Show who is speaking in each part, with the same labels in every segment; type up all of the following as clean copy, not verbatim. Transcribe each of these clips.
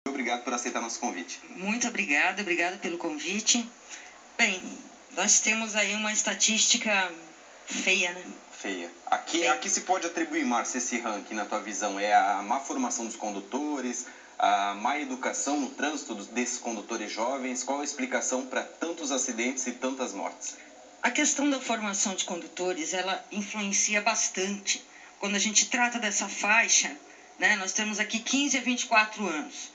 Speaker 1: Obrigado por aceitar nosso convite.
Speaker 2: Muito obrigada pelo convite. Bem, nós temos aí uma estatística feia, né?
Speaker 1: Feia. A que se pode atribuir, Márcia, esse ranking, na tua visão? É a má formação dos condutores, a má educação no trânsito desses condutores jovens? Qual a explicação para tantos acidentes e tantas mortes?
Speaker 2: A questão da formação de condutores, ela influencia bastante. Quando a gente trata dessa faixa, né, nós temos aqui 15 a 24 anos.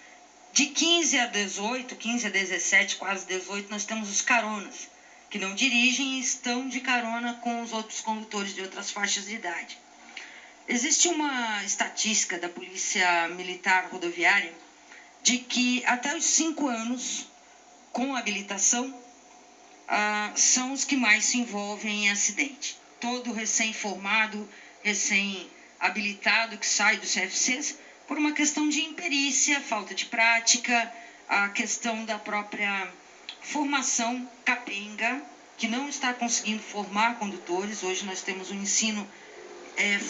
Speaker 2: De 15 a 18, 15 a 17, quase 18, nós temos os caronas, que não dirigem e estão de carona com os outros condutores de outras faixas de idade. Existe uma estatística da Polícia Militar Rodoviária de que até os 5 anos, com habilitação, são os que mais se envolvem em acidente. Todo recém-formado, recém-habilitado que sai do CFCs, por uma questão de imperícia, falta de prática, a questão da própria formação capenga, que não está conseguindo formar condutores. Hoje nós temos um ensino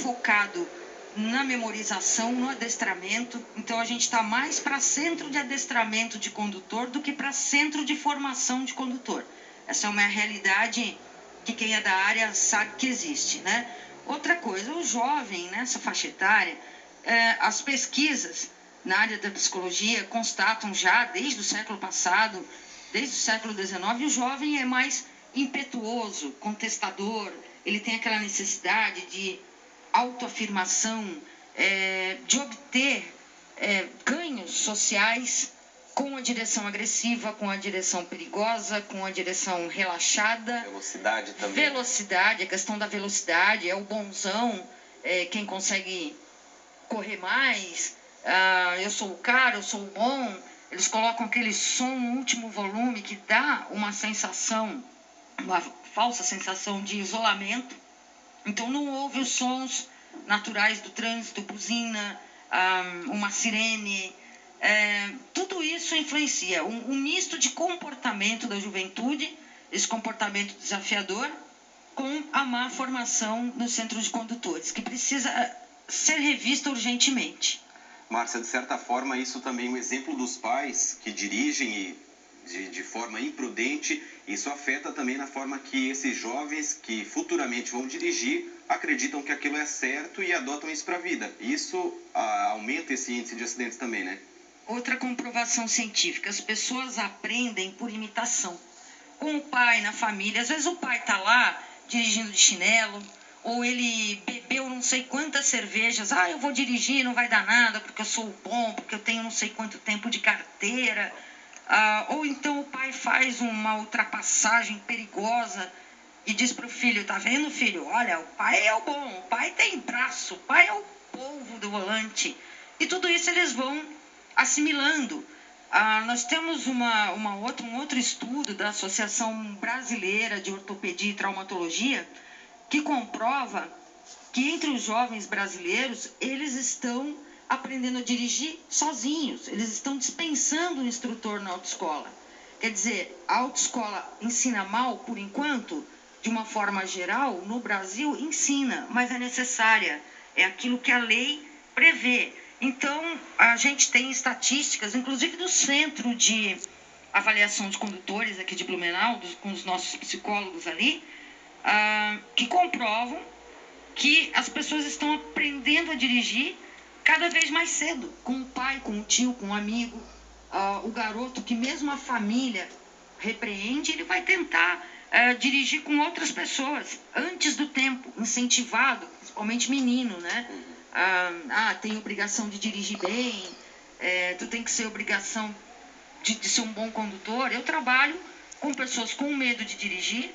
Speaker 2: focado na memorização, no adestramento. Então a gente está mais para centro de adestramento de condutor do que para centro de formação de condutor. Essa é uma realidade que quem é da área sabe que existe, né? Outra coisa, o jovem nessa faixa etária, as pesquisas na área da psicologia constatam já desde o século passado, desde o século XIX, o jovem é mais impetuoso, contestador, ele tem aquela necessidade de autoafirmação, de obter ganhos sociais com a direção agressiva, com a direção perigosa, com a direção relaxada.
Speaker 1: Velocidade também.
Speaker 2: Velocidade, a questão da velocidade, é o bonzão, quem consegue correr mais, eu sou o cara, eu sou o bom. Eles colocam aquele som no último volume que dá uma sensação, uma falsa sensação de isolamento. Então não houve os sons naturais do trânsito, buzina, uma sirene. Tudo isso influencia. Um misto de comportamento da juventude, esse comportamento desafiador, com a má formação no centro de condutores, que precisa ser revista urgentemente.
Speaker 1: Márcia, de certa forma, isso também é um exemplo dos pais que dirigem de forma imprudente. Isso afeta também na forma que esses jovens que futuramente vão dirigir acreditam que aquilo é certo e adotam isso para a vida. Isso aumenta esse índice de acidentes também, né?
Speaker 2: Outra comprovação científica, as pessoas aprendem por imitação. Com o pai na família, às vezes o pai está lá dirigindo de chinelo, ou ele bebeu não sei quantas cervejas, eu vou dirigir, não vai dar nada, porque eu sou bom, porque eu tenho não sei quanto tempo de carteira. Ou então o pai faz uma ultrapassagem perigosa e diz para o filho, tá vendo, filho? Olha, o pai é o bom, o pai tem braço, o pai é o polvo do volante. E tudo isso eles vão assimilando. Nós temos um outro estudo da Associação Brasileira de Ortopedia e Traumatologia que comprova que entre os jovens brasileiros, eles estão aprendendo a dirigir sozinhos, eles estão dispensando o instrutor na autoescola. Quer dizer, a autoescola ensina mal por enquanto, de uma forma geral, no Brasil ensina, mas é necessária, é aquilo que a lei prevê. Então, a gente tem estatísticas, inclusive do Centro de Avaliação de Condutores aqui de Blumenau, com os nossos psicólogos ali, que comprovam que as pessoas estão aprendendo a dirigir cada vez mais cedo, com o pai, com o tio, com o amigo. O garoto que mesmo a família repreende, ele vai tentar dirigir com outras pessoas, antes do tempo, incentivado, principalmente menino, né? Tem obrigação de dirigir bem, tu tem que ser obrigação de ser um bom condutor. Eu trabalho com pessoas com medo de dirigir,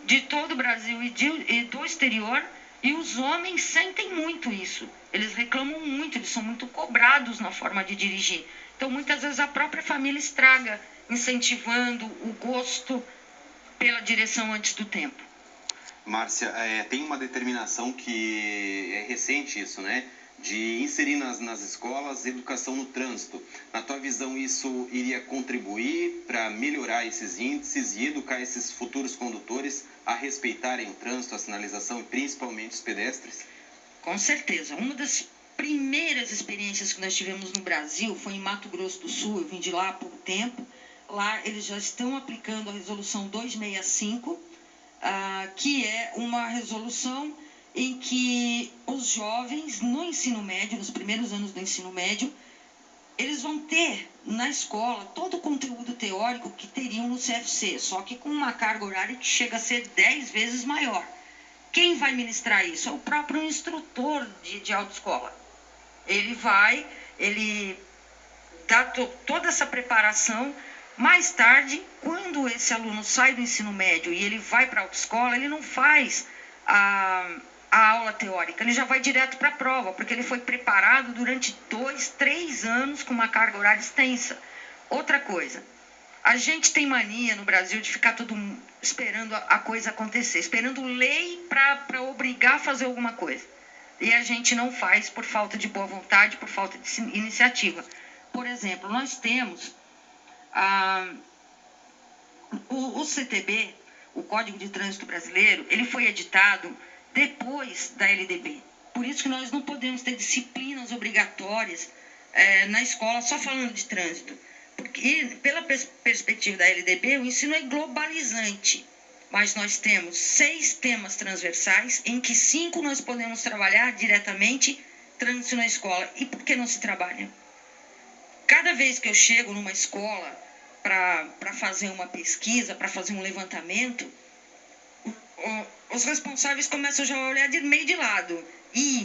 Speaker 2: de todo o Brasil e do exterior, e os homens sentem muito isso. Eles reclamam muito, eles são muito cobrados na forma de dirigir. Então, muitas vezes, a própria família estraga, incentivando o gosto pela direção antes do tempo.
Speaker 1: Márcia, tem uma determinação que é recente isso, né? De inserir nas escolas educação no trânsito. Na tua visão, isso iria contribuir para melhorar esses índices e educar esses futuros condutores a respeitarem o trânsito, a sinalização e principalmente os pedestres?
Speaker 2: Com certeza. Uma das primeiras experiências que nós tivemos no Brasil foi em Mato Grosso do Sul. Eu vim de lá há pouco tempo. Lá eles já estão aplicando a resolução 265, que é uma resolução em que os jovens no ensino médio, nos primeiros anos do ensino médio, eles vão ter na escola todo o conteúdo teórico que teriam no CFC, só que com uma carga horária que chega a ser 10 vezes maior. Quem vai ministrar isso? É o próprio instrutor de autoescola. Ele dá toda essa preparação. Mais tarde, quando esse aluno sai do ensino médio e ele vai para a autoescola, ele não faz a aula teórica, ele já vai direto para a prova, porque ele foi preparado durante 2, 3 anos com uma carga horária extensa. Outra coisa, a gente tem mania no Brasil de ficar todo mundo esperando a coisa acontecer, esperando lei para obrigar a fazer alguma coisa. E a gente não faz por falta de boa vontade, por falta de iniciativa. Por exemplo, nós temos o CTB, o Código de Trânsito Brasileiro, ele foi editado depois da LDB. Por isso que nós não podemos ter disciplinas obrigatórias na escola só falando de trânsito. Porque, pela perspectiva da LDB, o ensino é globalizante. Mas nós temos 6 temas transversais, em que 5 nós podemos trabalhar diretamente trânsito na escola. E por que não se trabalha? Cada vez que eu chego numa escola para fazer uma pesquisa, para fazer um levantamento, os responsáveis começam já a olhar de meio de lado.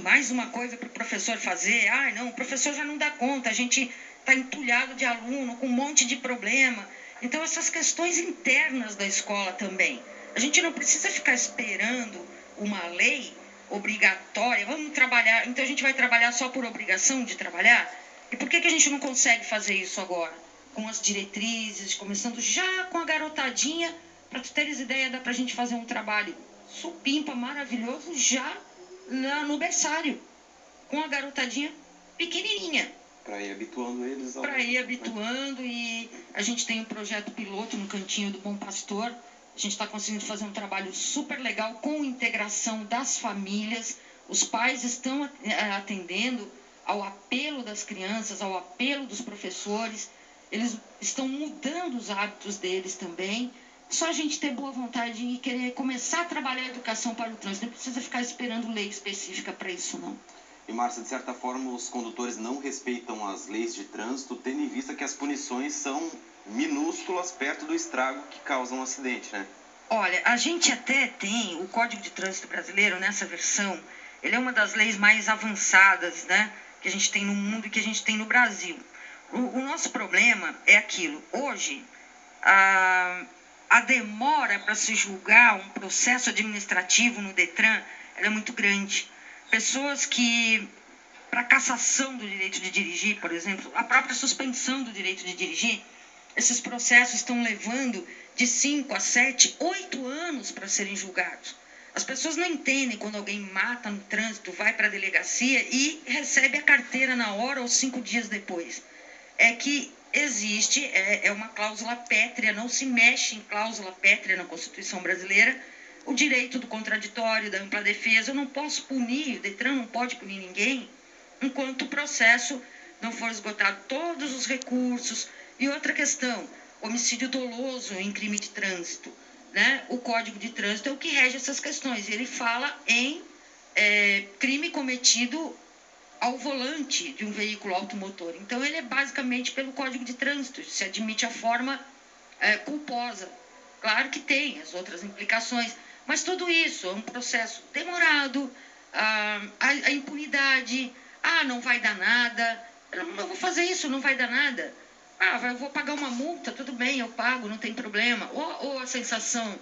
Speaker 2: Mais uma coisa para o professor fazer. Não, o professor já não dá conta, a gente está entulhado de aluno, com um monte de problema. Então, essas questões internas da escola também. A gente não precisa ficar esperando uma lei obrigatória. Vamos trabalhar, então a gente vai trabalhar só por obrigação de trabalhar? E por que a gente não consegue fazer isso agora? Com as diretrizes, começando já com a garotadinha. Para tu teres ideia, dá para a gente fazer um trabalho supimpa, maravilhoso, já no berçário. Com a garotadinha pequenininha.
Speaker 1: Para ir habituando eles ao...
Speaker 2: Para ir habituando, e a gente tem um projeto piloto no Cantinho do Bom Pastor. A gente está conseguindo fazer um trabalho super legal com integração das famílias. Os pais estão atendendo ao apelo das crianças, ao apelo dos professores. Eles estão mudando os hábitos deles também. Só a gente ter boa vontade e querer começar a trabalhar a educação para o trânsito. Não precisa ficar esperando lei específica para isso, não.
Speaker 1: E, Márcia, de certa forma, os condutores não respeitam as leis de trânsito, tendo em vista que as punições são minúsculas perto do estrago que causa um acidente, né?
Speaker 2: Olha, a gente até tem o Código de Trânsito Brasileiro, nessa versão, ele é uma das leis mais avançadas, né, que a gente tem no mundo e que a gente tem no Brasil. O nosso problema é aquilo. Hoje, a demora para se julgar um processo administrativo no Detran, ela é muito grande. Pessoas que, para cassação do direito de dirigir, por exemplo, a própria suspensão do direito de dirigir, esses processos estão levando de 5 a 7, 8 anos para serem julgados. As pessoas não entendem quando alguém mata no trânsito, vai para a delegacia e recebe a carteira na hora ou 5 dias depois. É que existe, é uma cláusula pétrea, não se mexe em cláusula pétrea na Constituição brasileira, o direito do contraditório, da ampla defesa. Eu não posso punir, o Detran não pode punir ninguém, enquanto o processo não for esgotado todos os recursos. E outra questão, homicídio doloso em crime de trânsito, né? O Código de Trânsito é o que rege essas questões. Ele fala em crime cometido ao volante de um veículo automotor. Então, ele é basicamente pelo Código de Trânsito, se admite a forma culposa. Claro que tem as outras implicações, mas tudo isso é um processo demorado, a impunidade, não vai dar nada, eu vou fazer isso, não vai dar nada. Eu vou pagar uma multa, tudo bem, eu pago, não tem problema. Ou a sensação,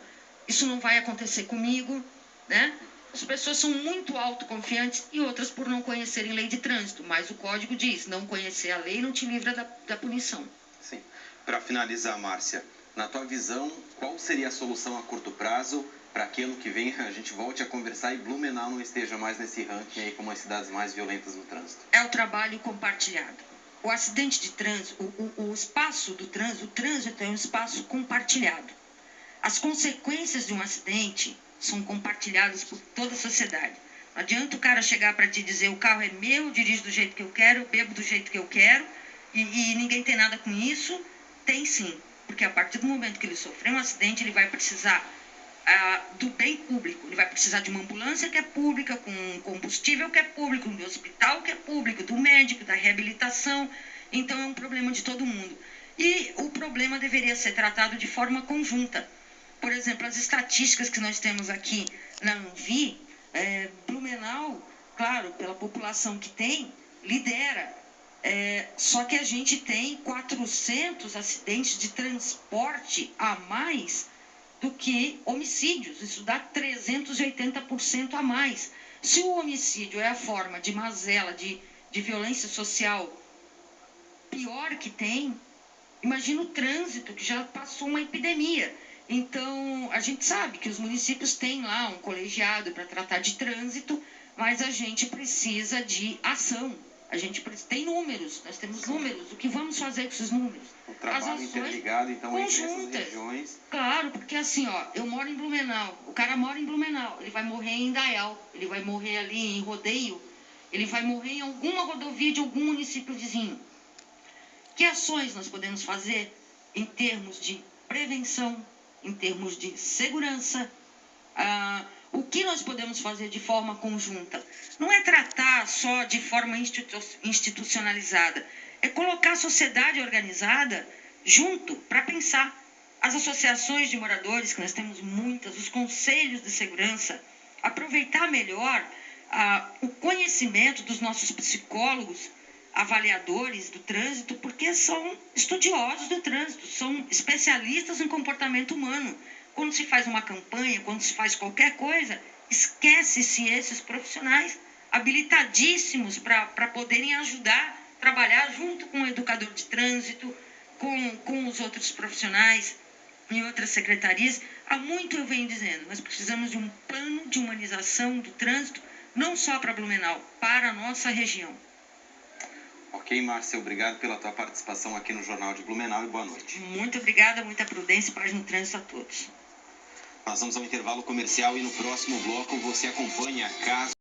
Speaker 2: isso não vai acontecer comigo, né? As pessoas são muito autoconfiantes e outras por não conhecerem lei de trânsito. Mas o código diz, não conhecer a lei não te livra da punição.
Speaker 1: Sim. Para finalizar, Márcia, na tua visão, qual seria a solução a curto prazo para que ano que vem a gente volte a conversar e Blumenau não esteja mais nesse ranking aí como as cidades mais violentas no trânsito?
Speaker 2: É o trabalho compartilhado. O acidente de trânsito, o espaço do trânsito, o trânsito é um espaço compartilhado. As consequências de um acidente são compartilhadas por toda a sociedade. Não adianta o cara chegar para te dizer, o carro é meu, eu dirijo do jeito que eu quero, eu bebo do jeito que eu quero, e ninguém tem nada com isso. Tem sim, porque a partir do momento que ele sofrer um acidente, ele vai precisar do bem público. Ele vai precisar de uma ambulância que é pública, com combustível que é público, do hospital que é público, do médico, da reabilitação. Então é um problema de todo mundo. E o problema deveria ser tratado de forma conjunta. Por exemplo, as estatísticas que nós temos aqui na Anvi, Blumenau, claro, pela população que tem, lidera. Só que a gente tem 400 acidentes de transporte a mais do que homicídios. Isso dá 380% a mais. Se o homicídio é a forma de mazela, de violência social pior que tem, imagina o trânsito, que já passou uma epidemia. Então, a gente sabe que os municípios têm lá um colegiado para tratar de trânsito, mas a gente precisa de ação. A gente tem números, nós temos números. O que vamos fazer com esses números?
Speaker 1: O trabalho interligado, então, entre essas regiões.
Speaker 2: Claro, porque assim, eu moro em Blumenau, o cara mora em Blumenau, ele vai morrer em Indaial, ele vai morrer ali em Rodeio, ele vai morrer em alguma rodovia de algum município vizinho. Que ações nós podemos fazer em termos de prevenção, em termos de segurança? O que nós podemos fazer de forma conjunta? Não é tratar só de forma institucionalizada, é colocar a sociedade organizada junto para pensar. As associações de moradores, que nós temos muitas, os conselhos de segurança, aproveitar melhor o conhecimento dos nossos psicólogos, avaliadores do trânsito, porque são estudiosos do trânsito, são especialistas em comportamento humano. Quando se faz uma campanha, quando se faz qualquer coisa, esquece-se esses profissionais habilitadíssimos para poderem ajudar, trabalhar junto com o educador de trânsito, com os outros profissionais em outras secretarias. Há muito eu venho dizendo, nós precisamos de um plano de humanização do trânsito, não só para Blumenau, para a nossa região.
Speaker 1: Ok, Márcia, obrigado pela tua participação aqui no Jornal de Blumenau e boa noite.
Speaker 2: Muito obrigada, muita prudência e paz no trânsito a todos.
Speaker 1: Nós vamos ao intervalo comercial e no próximo bloco você acompanha caso